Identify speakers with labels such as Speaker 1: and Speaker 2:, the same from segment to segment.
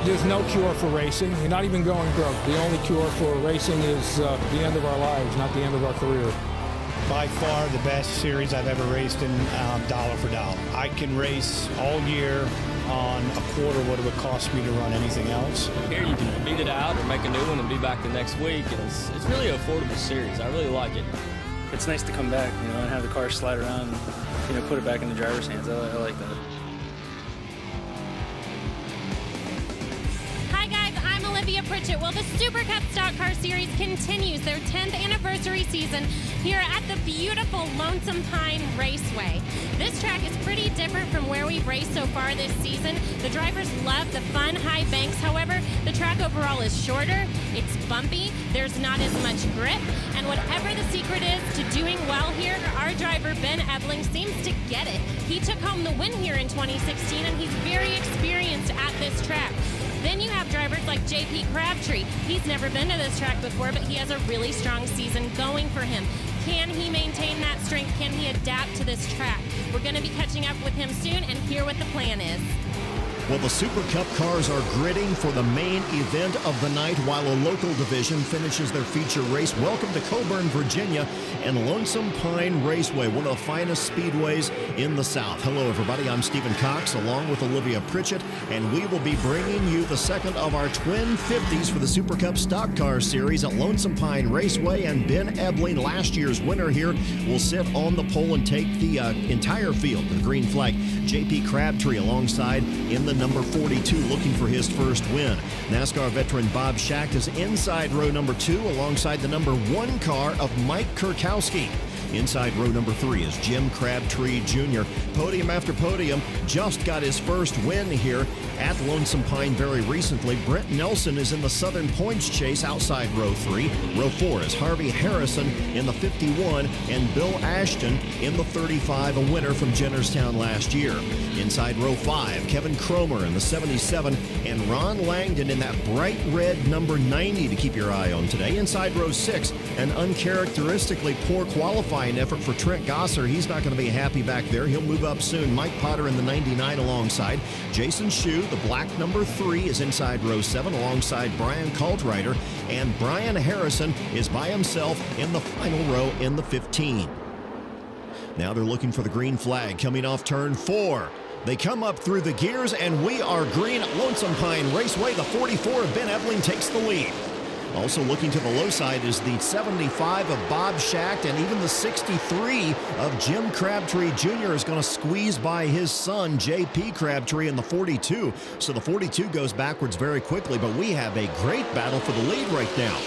Speaker 1: There's no cure for racing. You're not even going broke. The only cure for racing is the end of our lives, not the end of our career.
Speaker 2: By far the best series I've ever raced in, dollar for dollar. I can race all year on a quarter what it would cost me to run anything else.
Speaker 3: Here you can beat it out or make a new one and be back the next week. And it's really an affordable series. I really like it.
Speaker 4: It's nice to come back, and have the car slide around and, put it back in the driver's hands. I like that.
Speaker 5: Pritchett. Well, the Super Cup Stock Car Series continues their 10th anniversary season here at the beautiful Lonesome Pine Raceway. This track is pretty different from where we've raced so far this season. The drivers love the fun high banks. However, the track overall is shorter, it's bumpy, there's not as much grip, and whatever the secret is to doing well here, our driver Ben Ebling seems to get it. He took home the win here in 2016, and he's very experienced at this track. Then you have drivers like J.P. Crabtree. He's never been to this track before, but he has a really strong season going for him. Can he maintain that strength? Can he adapt to this track? We're going to be catching up with him soon and hear what the plan is.
Speaker 6: Well, the Super Cup cars are gridding for the main event of the night while a local division finishes their feature race. Welcome to Coburn, Virginia, and Lonesome Pine Raceway, one of the finest speedways in the South. Hello, everybody. I'm Stephen Cox, along with Olivia Pritchett, and we will be bringing you the second of our twin 50s for the Super Cup Stock Car Series at Lonesome Pine Raceway. And Ben Ebling, last year's winner here, will sit on the pole and take the entire field, the green flag. J.P. Crabtree alongside in the number 42, looking for his first win. NASCAR veteran Bob Schacht is inside row number 2 alongside the number 1 car of Mike Kurkowski. Inside row number 3 is Jim Crabtree Jr. Podium after podium, just got his first win here at Lonesome Pine very recently. Brent Nelson is in the Southern Points chase outside row 3. Row 4 is Harvey Harrison in the 51 and Bill Ashton in the 35, a winner from Jennerstown last year. Inside row 5, Kevin Cromer in the 77 and Ron Langdon in that bright red number 90 to keep your eye on today. Inside row 6, an uncharacteristically poor qualifying effort for Trent Gosser. He's not going to be happy back there. He'll move up soon. Mike Potter in the 99 alongside. Jason Shue, the black number 3, is inside row 7 alongside Brian Kaltrider. And Brian Harrison is by himself in the final row in the 15. Now they're looking for the green flag coming off turn 4. They come up through the gears, and we are green at Lonesome Pine Raceway. The 44 of Ben Ebling takes the lead. Also looking to the low side is the 75 of Bob Schacht, and even the 63 of Jim Crabtree Jr. is going to squeeze by his son, J.P. Crabtree, in the 42. So the 42 goes backwards very quickly, but we have a great battle for the lead right now.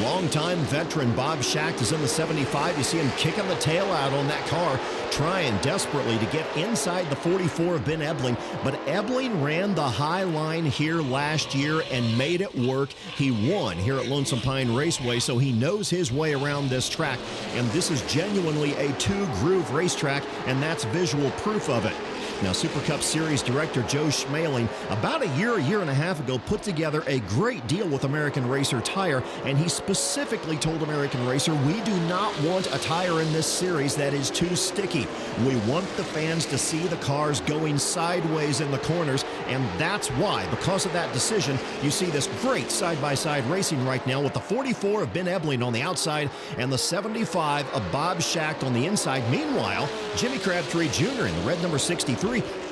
Speaker 6: Longtime veteran Bob Schacht is in the 75. You see him kicking the tail out on that car, trying desperately to get inside the 44 of Ben Ebling. But Ebling ran the high line here last year and made it work. He won here at Lonesome Pine Raceway, so he knows his way around this track. And this is genuinely a two-groove racetrack, and that's visual proof of it. Now, Super Cup Series Director Joe Schmaling, about a year and a half ago, put together a great deal with American Racer Tire, and he specifically told American Racer, we do not want a tire in this series that is too sticky. We want the fans to see the cars going sideways in the corners, and that's why, because of that decision, you see this great side-by-side racing right now with the 44 of Ben Ebling on the outside and the 75 of Bob Schacht on the inside. Meanwhile, Jimmy Crabtree Jr. in the red number 63,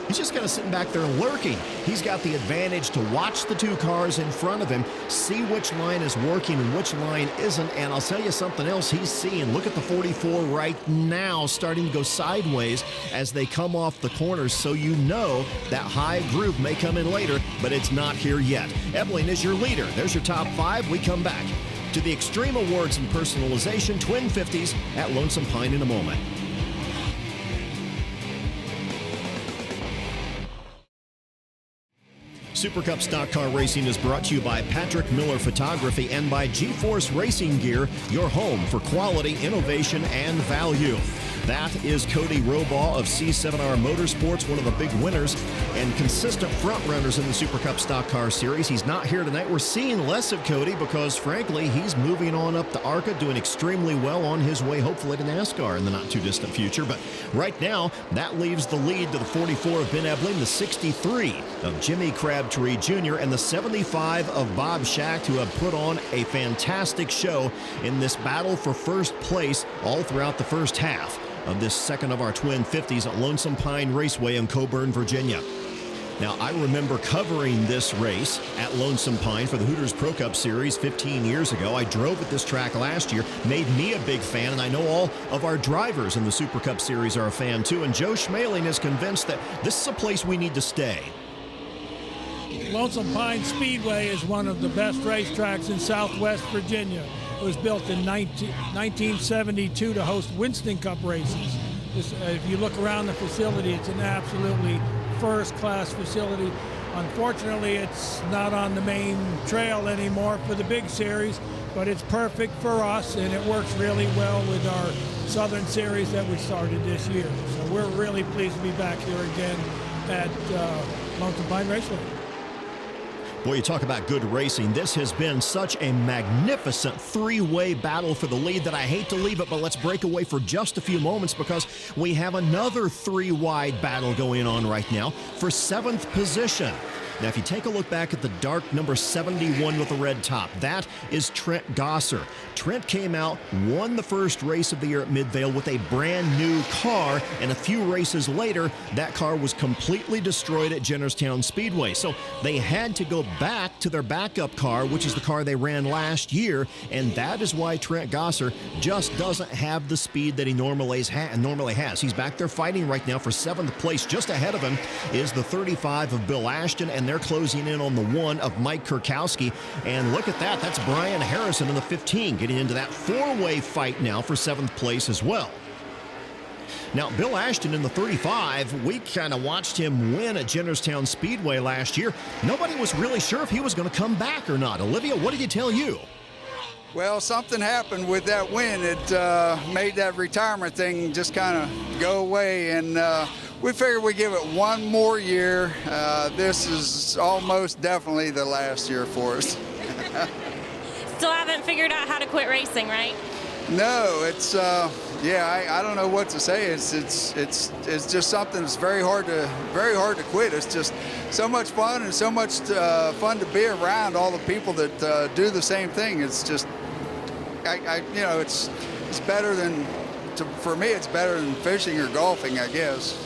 Speaker 6: he's just kind of sitting back there lurking. He's got the advantage to watch the two cars in front of him, see which line is working and which line isn't, and I'll tell you something else he's seeing. Look at the 44 right now starting to go sideways as they come off the corners, so you know that high groove may come in later, but it's not here yet. Ebling is your leader. There's your top 5. We come back to the Extreme Awards and Personalization Twin 50s at Lonesome Pine in a moment. Super Cup Stock Car Racing is brought to you by Patrick Miller Photography and by G-Force Racing Gear, your home for quality, innovation, and value. That is Cody Robaugh of C7R Motorsports, one of the big winners and consistent front runners in the Super Cup Stock Car Series. He's not here tonight. We're seeing less of Cody because, frankly, he's moving on up to ARCA, doing extremely well on his way, hopefully, to NASCAR in the not-too-distant future. But right now, that leaves the lead to the 44 of Ben Ebling, the 63 of Jimmy Crabtree Jr., and the 75 of Bob Schacht, who have put on a fantastic show in this battle for first place all throughout the first half of this second of our Twin 50s at Lonesome Pine Raceway in Coburn, Virginia. Now, I remember covering this race at Lonesome Pine for the Hooters Pro Cup Series 15 years ago. I drove at this track last year, made me a big fan, and I know all of our drivers in the Super Cup Series are a fan too, and Joe Schmaling is convinced that this is a place we need to stay.
Speaker 1: Lonesome Pine Speedway is one of the best racetracks in Southwest Virginia. It was built in 1972 to host Winston Cup races. If you look around the facility, it's an absolutely first-class facility. Unfortunately, it's not on the main trail anymore for the big series, but it's perfect for us, and it works really well with our Southern Series that we started this year. So we're really pleased to be back here again at Lonesome Pine Raceway.
Speaker 6: Boy, you talk about good racing. This has been such a magnificent three-way battle for the lead that I hate to leave it, but let's break away for just a few moments because we have another three-wide battle going on right now for 7th position. Now, if you take a look back at the dark number 71 with the red top, that is Trent Gosser. Trent came out, won the first race of the year at Midvale with a brand new car, and a few races later, that car was completely destroyed at Jennerstown Speedway. So they had to go back to their backup car, which is the car they ran last year, and that is why Trent Gosser just doesn't have the speed that he normally has. He's back there fighting right now for 7th place. Just ahead of him is the 35 of Bill Ashton, and they're closing in on the 1 of Mike Kurkowski. And look at that, that's Brian Harrison in the 15, getting into that 4-way fight now for 7th place as well. Now, Bill Ashton in the 35, we kind of watched him win at Jennerstown Speedway last year. Nobody was really sure if he was going to come back or not. Olivia, what did he tell you?
Speaker 7: Well, something happened with that win. It made that retirement thing just kind of go away, and we figured we'd give it one more year. This is almost definitely the last year for us.
Speaker 5: Still haven't figured out how to quit racing, right?
Speaker 7: No, it's yeah. I don't know what to say. It's just something that's very hard to quit. It's just so much fun and so much fun to be around all the people that do the same thing. It's just you know, it's better than for me. It's better than fishing or golfing, I guess.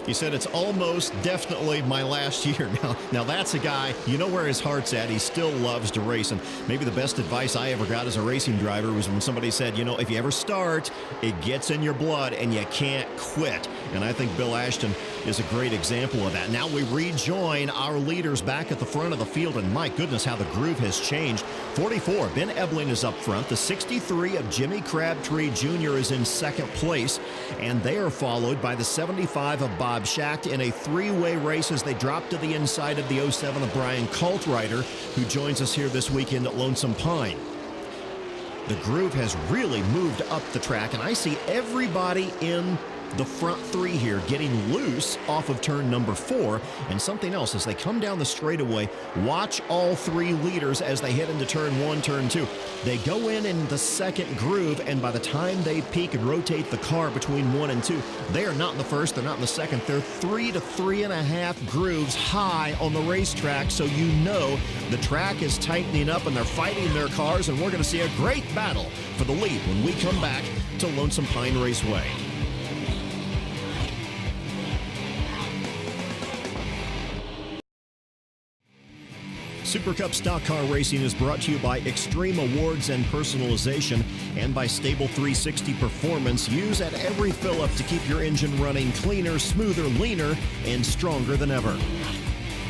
Speaker 6: He said it's almost definitely my last year. Now that's a guy, you know where his heart's at. He still loves to race. And maybe the best advice I ever got as a racing driver was when somebody said, you know, if you ever start, it gets in your blood and you can't quit. And I think Bill Ashton is a great example of that. Now we rejoin our leaders back at the front of the field, and my goodness, how the groove has changed. 44, Ben Ebling is up front. The 63 of Jimmy Crabtree Jr. is in 2nd place, and they are followed by the 75 of Bob Schacht in a 3-way race as they drop to the inside of the 07 of Brian Kaltrider, who joins us here this weekend at Lonesome Pine. The groove has really moved up the track, and I see everybody in the front 3 here getting loose off of turn number 4. And something else, as they come down the straightaway, watch all 3 leaders as they head into turn 1, turn 2. They go in the 2nd groove, and by the time they peak and rotate the car between 1 and 2, they are not in the 1st, they're not in the 2nd. They're 3 to 3.5 grooves high on the racetrack, so you know the track is tightening up and they're fighting their cars, and we're going to see a great battle for the lead when we come back to Lonesome Pine Raceway. Super Cup Stock Car Racing is brought to you by Extreme Awards and Personalization and by Stable 360 Performance. Use at every fill-up to keep your engine running cleaner, smoother, leaner, and stronger than ever.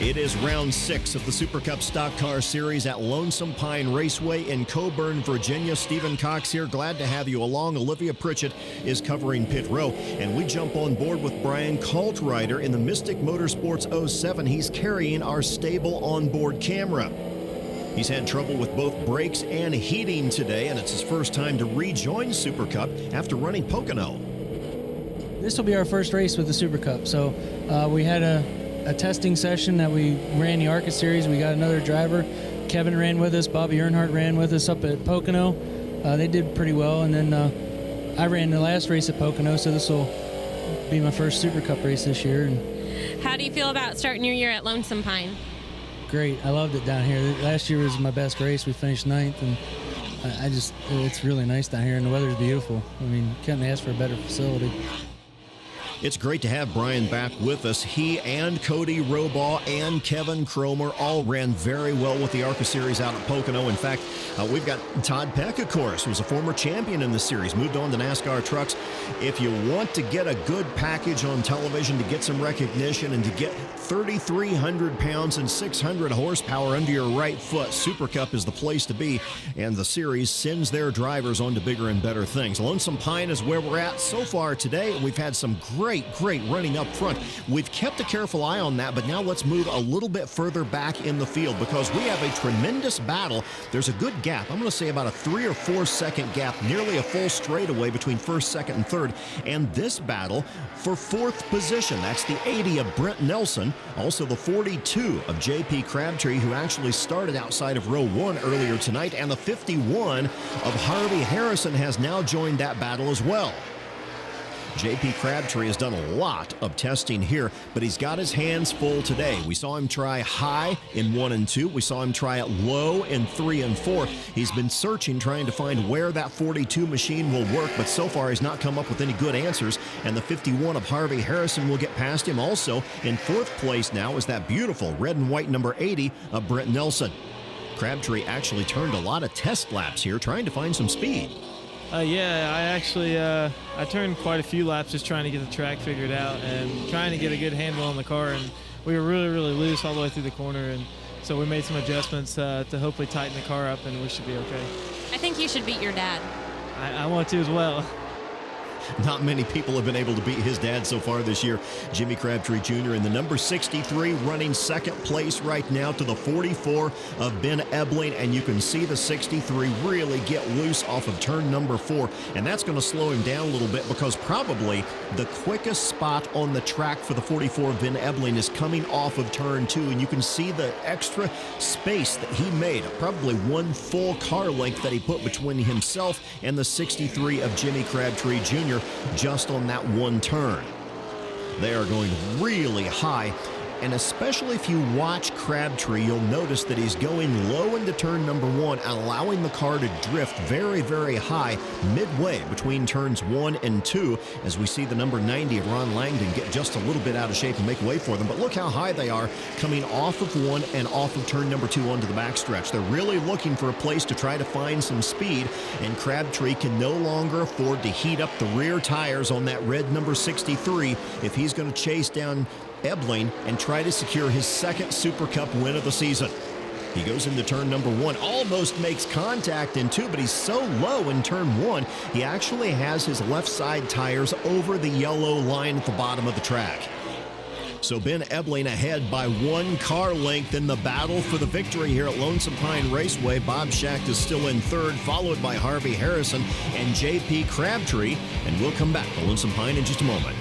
Speaker 6: It is round 6 of the Super Cup Stock Car Series at Lonesome Pine Raceway in Coburn, Virginia. Stephen Cox here. Glad to have you along. Olivia Pritchett is covering pit row. And we jump on board with Brian Kaltrider in the Mystic Motorsports 07. He's carrying our stable onboard camera. He's had trouble with both brakes and heating today, and it's his first time to rejoin Super Cup after running Pocono.
Speaker 8: This will be our first race with the Super Cup. So we had a testing session that we ran the ARCA Series. We got another driver. Kevin ran with us. Bobby Earnhardt ran with us up at Pocono. They did pretty well. And then I ran the last race at Pocono, so this will be my first Super Cup race this year. And
Speaker 5: How do you feel about starting your year at Lonesome Pine?
Speaker 8: great. I loved it down here. Last year was my best race. We finished 9th, and it's really nice down here, and the weather's beautiful. I mean, couldn't ask for a better facility.
Speaker 6: It's great to have Brian back with us. He and Cody Robaugh and Kevin Cromer all ran very well with the ARCA Series out at Pocono. In fact, we've got Todd Peck, of course, who was a former champion in the series, moved on to NASCAR trucks. If you want to get a good package on television to get some recognition and to get 3,300 pounds and 600 horsepower under your right foot, Super Cup is the place to be, and the series sends their drivers on to bigger and better things. Lonesome Pine is where we're at so far today. We've had some great running up front. We've kept a careful eye on that, but now let's move a little bit further back in the field because we have a tremendous battle. There's a good gap. I'm going to say about a 3 or 4 second gap, nearly a full straightaway between first, second, and third. And this battle for 4th position, that's the 80 of Brent Nelson, also the 42 of J.P. Crabtree, who actually started outside of row 1 earlier tonight, and the 51 of Harvey Harrison has now joined that battle as well. J.P. Crabtree has done a lot of testing here, but he's got his hands full today. We saw him try high in 1 and 2. We saw him try it low in 3 and 4. He's been searching, trying to find where that 42 machine will work, but so far he's not come up with any good answers. And the 51 of Harvey Harrison will get past him. Also in 4th place now is that beautiful red and white number 80 of Brent Nelson. Crabtree actually turned a lot of test laps here, trying to find some speed.
Speaker 9: Yeah, I actually I turned quite a few laps just trying to get the track figured out and trying to get a good handle on the car, and we were really loose all the way through the corner, and so we made some adjustments to hopefully tighten the car up, and we should be okay.
Speaker 5: I think you should beat your dad.
Speaker 9: I want to as well.
Speaker 6: Not many people have been able to beat his dad so far this year. Jimmy Crabtree Jr. in the number 63, running 2nd place right now to the 44 of Ben Ebling, and you can see the 63 really get loose off of turn number 4, and that's going to slow him down a little bit because probably the quickest spot on the track for the 44 of Ben Ebling is coming off of turn 2, and you can see the extra space that he made, probably 1 full car length that he put between himself and the 63 of Jimmy Crabtree Jr. just on that 1 turn. They are going really high, and especially if you watch Crabtree, you'll notice that he's going low into turn number 1, allowing the car to drift very high midway between turns 1 and 2, as we see the number 90 of Ron Langdon get just a little bit out of shape and make way for them. But look how high they are coming off of 1 and off of turn number 2 onto the backstretch. They're really looking for a place to try to find some speed, and Crabtree can no longer afford to heat up the rear tires on that red number 63 if he's going to chase down Ebling and try to secure his 2nd Super Cup win of the season. He goes into turn number 1, almost makes contact in 2, but he's so low in turn 1, he actually has his left side tires over the yellow line at the bottom of the track. So Ben Ebling ahead by 1 car length in the battle for the victory here at Lonesome Pine Raceway. Bob Schacht is still in 3rd, followed by Harvey Harrison and J.P. Crabtree, and we'll come back to Lonesome Pine in just a moment.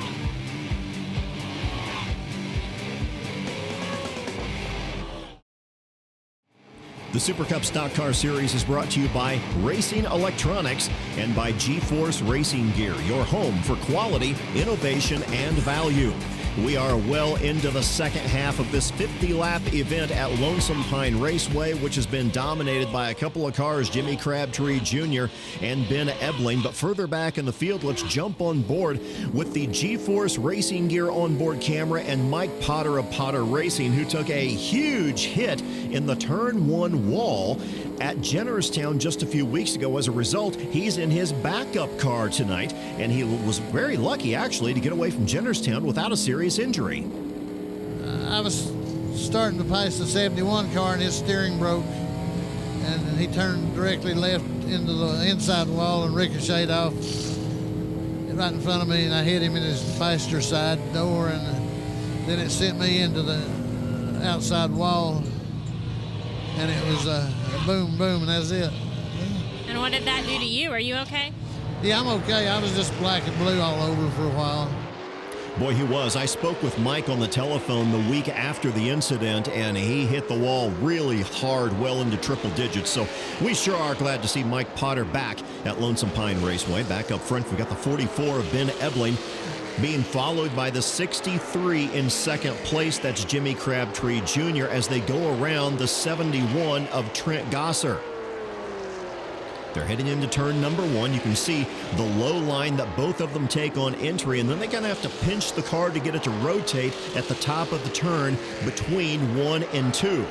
Speaker 6: The Super Cup Stock Car Series is brought to you by Racing Electronics and by G-Force Racing Gear, your home for quality, innovation, and value. We are well into the 2nd half of this 50-lap event at Lonesome Pine Raceway, which has been dominated by a couple of cars, Jimmy Crabtree Jr. and Ben Ebling. But further back in the field, let's jump on board with the G-Force Racing Gear onboard camera and Mike Potter of Potter Racing, who took a huge hit in the turn 1 wall at Jennerstown just a few weeks ago. As a result, he's in his backup car tonight, and he was very lucky, actually, to get away from Jennerstown without a serious injury.
Speaker 10: I was starting to pass the 71 car, and his steering broke, and he turned directly left into the inside wall and ricocheted off right in front of me, and I hit him in his passenger side door, and then it sent me into the outside wall, and it was boom, boom, and that's it.
Speaker 5: And what did that do to you? Are you okay?
Speaker 10: Yeah, I'm okay. I was just black and blue all over for a while.
Speaker 6: Boy, he was. I spoke with Mike on the telephone the week after the incident, and he hit the wall really hard, well into triple digits. So we sure are glad to see Mike Potter back at Lonesome Pine Raceway. Back up front, we got the 44 of Ben Ebling, being followed by the 63 in second place. That's Jimmy Crabtree Jr. as they go around the 71 of Trent Gosser. They're heading into turn number 1. You can see the low line that both of them take on entry, and then they're going to have to pinch the car to get it to rotate at the top of the turn between 1 and 2.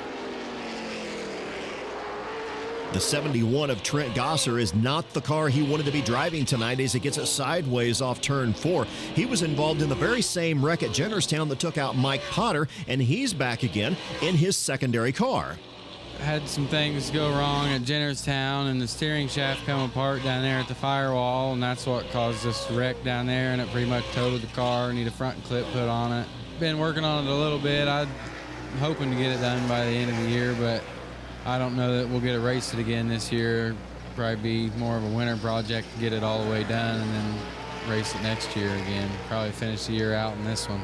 Speaker 6: The 71 of Trent Gosser is not the car he wanted to be driving tonight as he gets it sideways off turn 4. He was involved in the very same wreck at Jennerstown that took out Mike Potter, and he's back again in his secondary car.
Speaker 11: Had some things go wrong at Jennerstown, and the steering shaft come apart down there at the firewall, and that's what caused this wreck down there, and it pretty much totaled the car. Need a front clip put on it. Been working on it a little bit. I'm hoping to get it done by the end of the year, but I don't know that we'll get to race it again this year. Probably be more of a winter project to get it all the way done and then race it next year again. Probably finish the year out in this one.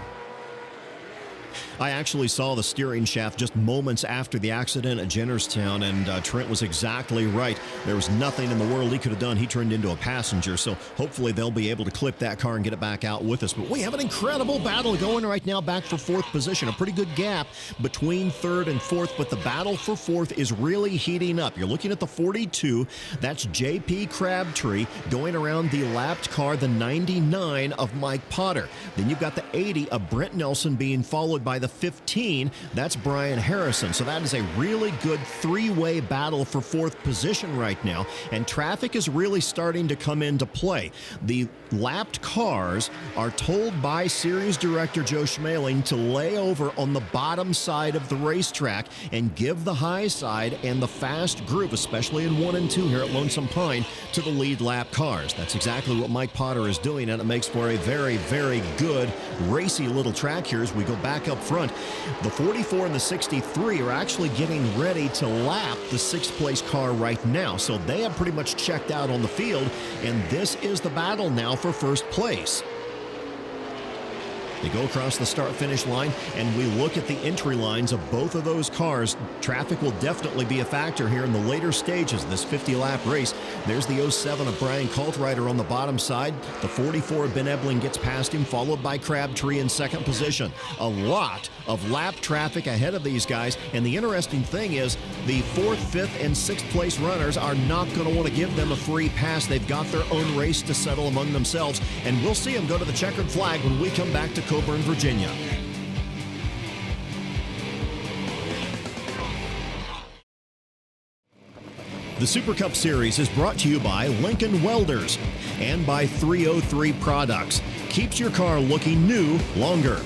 Speaker 6: I actually saw the steering shaft just moments after the accident at Jennerstown, and Trent was exactly right. There was nothing in the world he could have done. He turned into a passenger, so hopefully they'll be able to clip that car and get it back out with us. But we have an incredible battle going right now, back for 4th position. A pretty good gap between 3rd and 4th, but the battle for 4th is really heating up. You're looking at the 42. That's J.P. Crabtree going around the lapped car, the 99 of Mike Potter. Then you've got the 80 of Brent Nelson being followed by the 15, that's Brian Harrison. So that is a really good 3-way battle for 4th position right now, and traffic is really starting to come into play. The lapped cars are told by series director Joe Schmaling to lay over on the bottom side of the racetrack and give the high side and the fast group, especially in 1 and 2 here at Lonesome Pine, to the lead lap cars. That's exactly what Mike Potter is doing, and it makes for a very, very good racy little track here as we go back up front. The 44 and the 63 are actually getting ready to lap the 6th place car right now, so they have pretty much checked out on the field, and this is the battle now for 1st place. They go across the start-finish line, and we look at the entry lines of both of those cars. Traffic will definitely be a factor here in the later stages of this 50-lap race. There's the 07 of Brian Kaltrider on the bottom side. The 44 of Ben Ebling gets past him, followed by Crabtree in 2nd position. A lot of lap traffic ahead of these guys, and the interesting thing is the 4th, 5th, and 6th place runners are not going to want to give them a free pass. They've got their own race to settle among themselves, and we'll see them go to the checkered flag when we come back to Coburn, Virginia. The Super Cup Series is brought to you by Lincoln Welders and by 303 Products. Keeps your car looking new longer.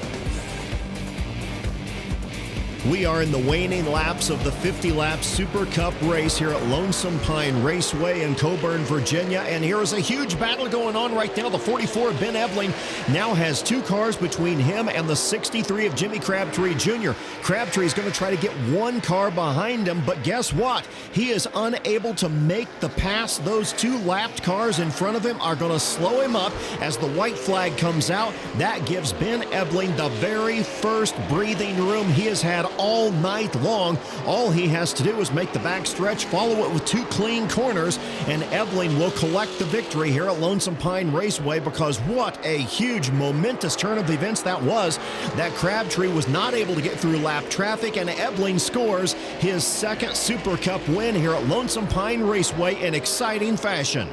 Speaker 6: We are in the waning laps of the 50-lap Super Cup race here at Lonesome Pine Raceway in Coburn, Virginia. And here is a huge battle going on right now. The 44 of Ben Ebling now has 2 cars between him and the 63 of Jimmy Crabtree Jr. Crabtree is going to try to get 1 car behind him, but guess what? He is unable to make the pass. Those 2 lapped cars in front of him are going to slow him up as the white flag comes out. That gives Ben Ebling the very first breathing room he has had all night long. All he has to do is make the back stretch, follow it with 2 clean corners, and Ebling will collect the victory here at Lonesome Pine Raceway, because what a huge, momentous turn of events that was. That Crabtree was not able to get through lap traffic, and Ebling scores his 2nd Super Cup win here at Lonesome Pine Raceway in exciting fashion.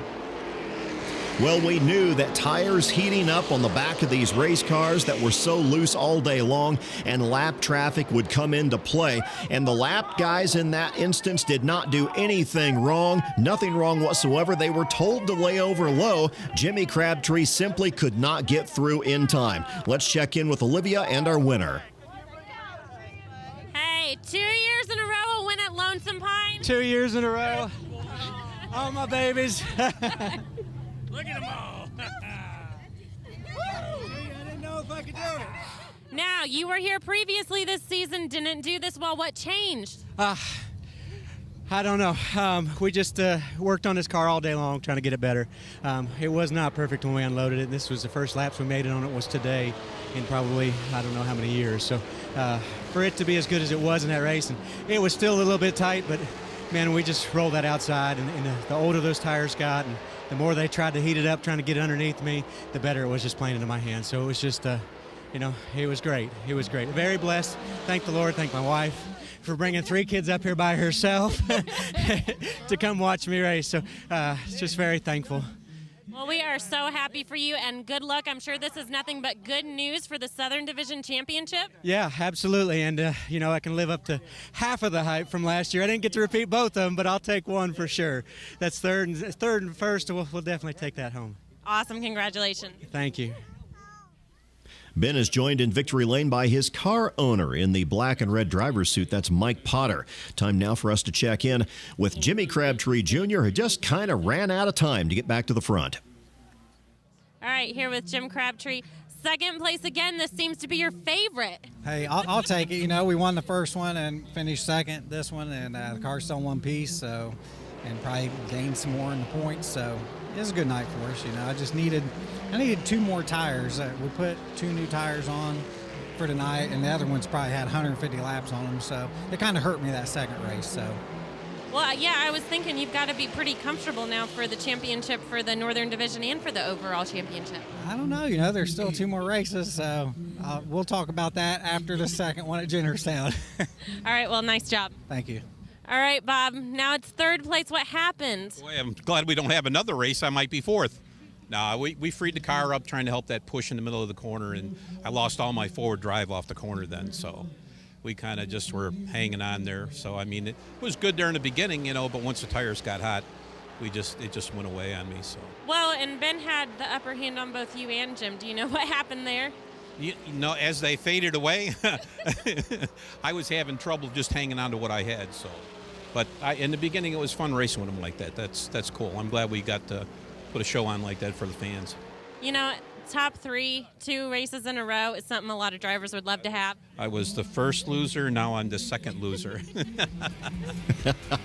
Speaker 6: Well, we knew that tires heating up on the back of these race cars that were so loose all day long, and lap traffic would come into play. And the lap guys in that instance did not do anything wrong, nothing wrong whatsoever. They were told to lay over low. Jimmy Crabtree simply could not get through in time. Let's check in with Olivia and our winner.
Speaker 5: Hey, 2 years in a row a win at Lonesome Pine.
Speaker 11: 2 years in a row. All my babies.
Speaker 1: Look at them all.
Speaker 11: I didn't know if I could do it.
Speaker 5: Now, you were here previously this season, didn't do this well. What changed?
Speaker 12: I don't know. We just worked on this car all day long trying to get it better. It was not perfect when we unloaded it. This was the first laps we made it on it was today in probably, I don't know how many years. So for it to be as good as it was in that race, and it was still a little bit tight, but man, we just rolled that outside, and the older those tires got, and the more they tried to heat it up, trying to get it underneath me, the better it was just playing into my hands. So it was just, it was great. It was great. Very blessed. Thank the Lord. Thank my wife for bringing 3 kids up here by herself to come watch me race. So just very thankful.
Speaker 5: Well, we are so happy for you, and good luck. I'm sure this is nothing but good news for the Southern Division Championship.
Speaker 12: Yeah, absolutely. And, I can live up to half of the hype from last year. I didn't get to repeat both of them, but I'll take one for sure. That's third and first. We'll definitely take that home.
Speaker 5: Awesome. Congratulations.
Speaker 12: Thank you.
Speaker 6: Ben is joined in victory lane by his car owner in the black and red driver's suit. That's Mike Potter. Time now for us to check in with Jimmy Crabtree Jr., who just kind of ran out of time to get back to the front.
Speaker 5: All right, here with Jim Crabtree. Second place again. This seems to be your favorite.
Speaker 13: Hey, I'll take it. We won the first one and finished second this one, and the car's still in one piece, so, and probably gained some more in the points. So it was a good night for us. I needed 2 more tires. We put 2 new tires on for tonight, and the other ones probably had 150 laps on them, so it kind of hurt me that second race. So.
Speaker 5: Well, yeah, I was thinking you've got to be pretty comfortable now for the championship for the Northern Division and for the overall championship.
Speaker 13: I don't know. There's still 2 more races, so we'll talk about that after the second one at Jennerstown.
Speaker 5: All right, well, nice job.
Speaker 13: Thank you.
Speaker 5: All right, Bob, now it's third place. What happened?
Speaker 14: Boy, I'm glad we don't have another race. I might be fourth. No, we freed the car up trying to help that push in the middle of the corner, and I lost all my forward drive off the corner then, so we kind of just were hanging on there. So, it was good there in the beginning, but once the tires got hot, it just went away on me. So.
Speaker 5: Well, and Ben had the upper hand on both you and Jim. Do you know what happened there?
Speaker 14: As they faded away, I was having trouble just hanging on to what I had. So, but in the beginning, it was fun racing with them like that. That's cool. I'm glad we got to put a show on like that for the fans.
Speaker 5: Top 3, 2 races in a row is something a lot of drivers would love to have.
Speaker 14: I was the first loser, now I'm the second loser.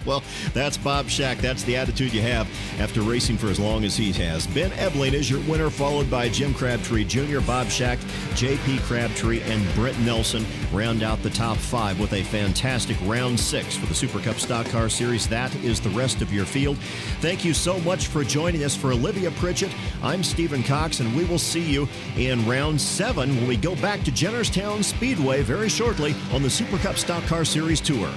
Speaker 6: Well, that's Bob Shack. That's the attitude you have after racing for as long as he has. Ben Ebling is your winner, followed by Jim Crabtree Jr., Bob Shack, J.P. Crabtree, and Brent Nelson round out the top 5 with a fantastic round 6 for the Super Cup Stock Car Series. That is the rest of your field. Thank you so much for joining us. For Olivia Pritchett, I'm Stephen Cox, and we will see you in round 7 when we go back to Jennerstown Speedway very shortly on the Super Cup Stock Car Series Tour.